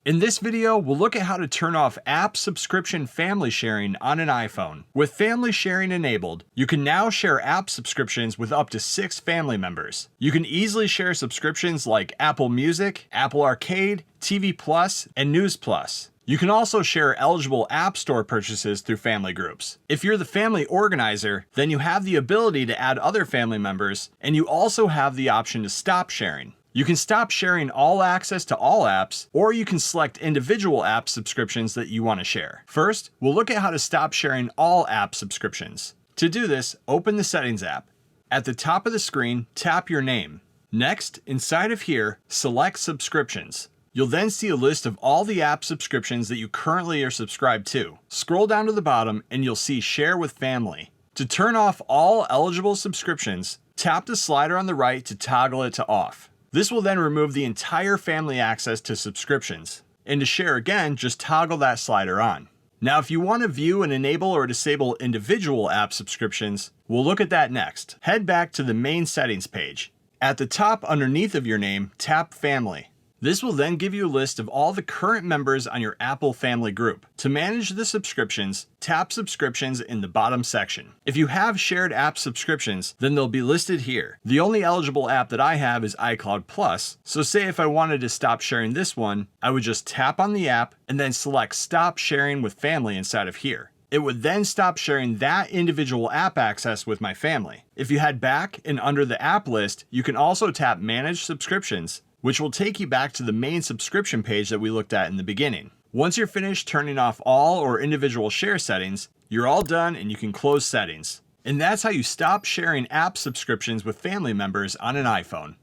In this video, we'll look at how to turn off app subscription family sharing on an iPhone. With family sharing enabled, you can now share app subscriptions with up to 6 family members. You can easily share subscriptions like Apple Music, Apple Arcade, TV Plus, and News Plus. You can also share eligible App Store purchases through family groups. If you're the family organizer, then you have the ability to add other family members, and you also have the option to stop sharing. You can stop sharing all access to all apps, or you can select individual app subscriptions that you want to share. First, we'll look at how to stop sharing all app subscriptions. To do this, open the Settings app. At the top of the screen, tap your name. Next, inside of here, select Subscriptions. You'll then see a list of all the app subscriptions that you currently are subscribed to. Scroll down to the bottom and you'll see Share with Family. To turn off all eligible subscriptions, tap the slider on the right to toggle it to off. This will then remove the entire family access to subscriptions. And to share again, just toggle that slider on. Now, if you want to view and enable or disable individual app subscriptions, we'll look at that next. Head back to the main settings page. At the top underneath of your name, tap Family. This will then give you a list of all the current members on your Apple family group. To manage the subscriptions, tap Subscriptions in the bottom section. If you have shared app subscriptions, then they'll be listed here. The only eligible app that I have is iCloud Plus, so say if I wanted to stop sharing this one, I would just tap on the app and then select Stop Sharing with Family inside of here. It would then stop sharing that individual app access with my family. If you head back and under the app list, you can also tap Manage Subscriptions, which will take you back to the main subscription page that we looked at in the beginning. Once you're finished turning off all or individual share settings, you're all done and you can close settings. And that's how you stop sharing app subscriptions with family members on an iPhone.